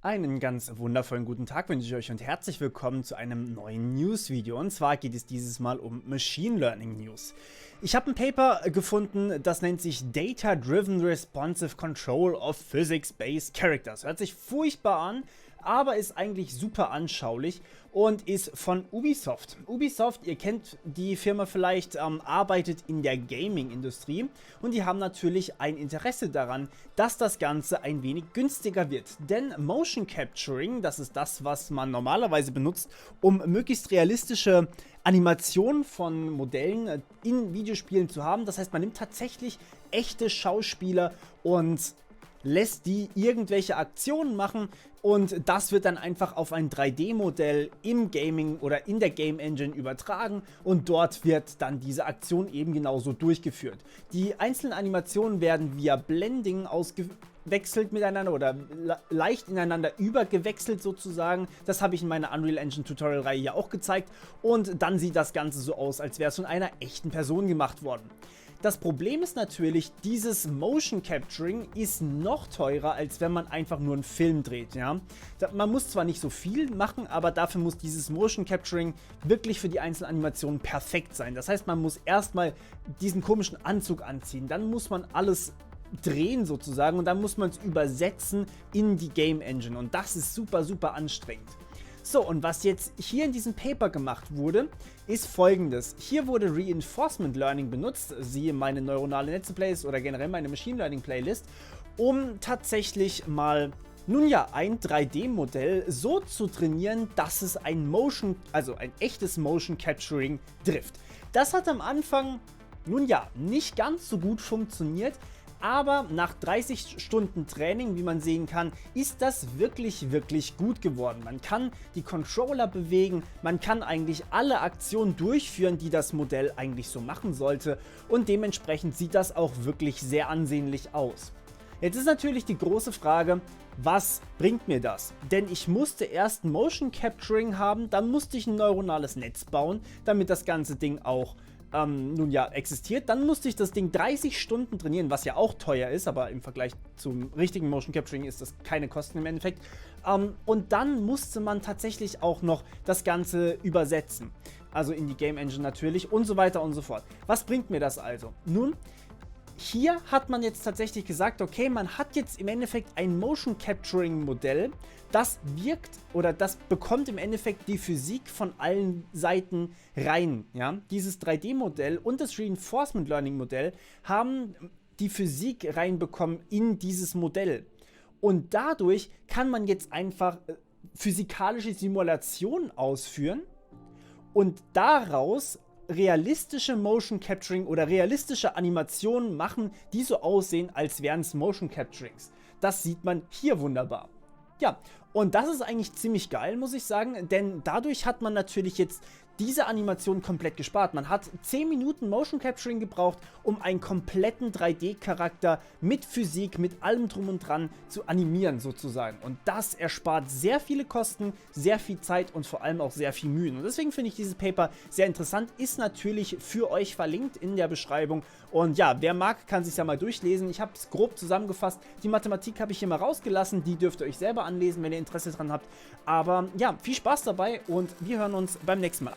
Einen ganz wundervollen guten Tag wünsche ich euch und herzlich willkommen zu einem neuen News-Video. Und zwar geht es dieses Mal um Machine Learning News. Ich habe ein Paper gefunden, das nennt sich Data-Driven Responsive Control of Physics-Based Characters. Hört sich furchtbar an, aber ist eigentlich super anschaulich und ist von Ubisoft. Ubisoft, ihr kennt die Firma vielleicht, arbeitet in der Gaming-Industrie und die haben natürlich ein Interesse daran, dass das Ganze ein wenig günstiger wird. Denn Motion Capturing, das ist das, was man normalerweise benutzt, um möglichst realistische Animationen von Modellen in Videospielen zu haben. Das heißt, man nimmt tatsächlich echte Schauspieler und lässt die irgendwelche Aktionen machen und das wird dann einfach auf ein 3D-Modell im Gaming oder in der Game Engine übertragen und dort wird dann diese Aktion eben genauso durchgeführt. Die einzelnen Animationen werden via Blending ausgewechselt miteinander oder leicht ineinander übergewechselt sozusagen. Das habe ich in meiner Unreal Engine Tutorial-Reihe ja auch gezeigt und dann sieht das Ganze so aus, als wäre es von einer echten Person gemacht worden. Das Problem ist natürlich, dieses Motion Capturing ist noch teurer, als wenn man einfach nur einen Film dreht, ja. Man muss zwar nicht so viel machen, aber dafür muss dieses Motion Capturing wirklich für die einzelnen Animationen perfekt sein. Das heißt, man muss erstmal diesen komischen Anzug anziehen, dann muss man alles drehen sozusagen und dann muss man es übersetzen in die Game Engine und das ist super, super anstrengend. So, und was jetzt hier in diesem Paper gemacht wurde, ist folgendes. Hier wurde Reinforcement Learning benutzt, siehe meine neuronale Netze Playlist oder generell meine Machine Learning Playlist, um tatsächlich mal, nun ja, ein 3D-Modell so zu trainieren, dass es ein echtes Motion Capturing trifft. Das hat am Anfang, nun ja, nicht ganz so gut funktioniert, aber nach 30 Stunden Training, wie man sehen kann, ist das wirklich, wirklich gut geworden. Man kann die Controller bewegen, man kann eigentlich alle Aktionen durchführen, die das Modell eigentlich so machen sollte und dementsprechend sieht das auch wirklich sehr ansehnlich aus. Jetzt ist natürlich die große Frage, was bringt mir das? Denn ich musste erst Motion Capturing haben, dann musste ich ein neuronales Netz bauen, damit das ganze Ding auch nun ja, existiert. Dann musste ich das Ding 30 Stunden trainieren, was ja auch teuer ist, aber im Vergleich zum richtigen Motion Capturing ist das keine Kosten im Endeffekt. Und dann musste man tatsächlich auch noch das Ganze übersetzen. Also in die Game Engine natürlich und so weiter und so fort. Was bringt mir das also? Nun, hier hat man jetzt tatsächlich gesagt, okay, man hat jetzt im Endeffekt ein Motion Capturing Modell, das wirkt oder das bekommt im Endeffekt die Physik von allen Seiten rein. Ja? Dieses 3D-Modell und das Reinforcement Learning Modell haben die Physik reinbekommen in dieses Modell. Und dadurch kann man jetzt einfach physikalische Simulationen ausführen und daraus realistische Motion Capturing oder realistische Animationen machen, die so aussehen, als wären es Motion Capturings. Das sieht man hier wunderbar. Ja, und das ist eigentlich ziemlich geil, muss ich sagen, denn dadurch hat man natürlich jetzt diese Animation komplett gespart. Man hat 10 Minuten Motion Capturing gebraucht, um einen kompletten 3D-Charakter mit Physik, mit allem drum und dran zu animieren sozusagen. Und das erspart sehr viele Kosten, sehr viel Zeit und vor allem auch sehr viel Mühen. Und deswegen finde ich dieses Paper sehr interessant, ist natürlich für euch verlinkt in der Beschreibung. Und ja, wer mag, kann sich ja mal durchlesen. Ich habe es grob zusammengefasst. Die Mathematik habe ich hier mal rausgelassen, die dürft ihr euch selber anlesen, wenn ihr Interesse dran habt. Aber ja, viel Spaß dabei und wir hören uns beim nächsten Mal.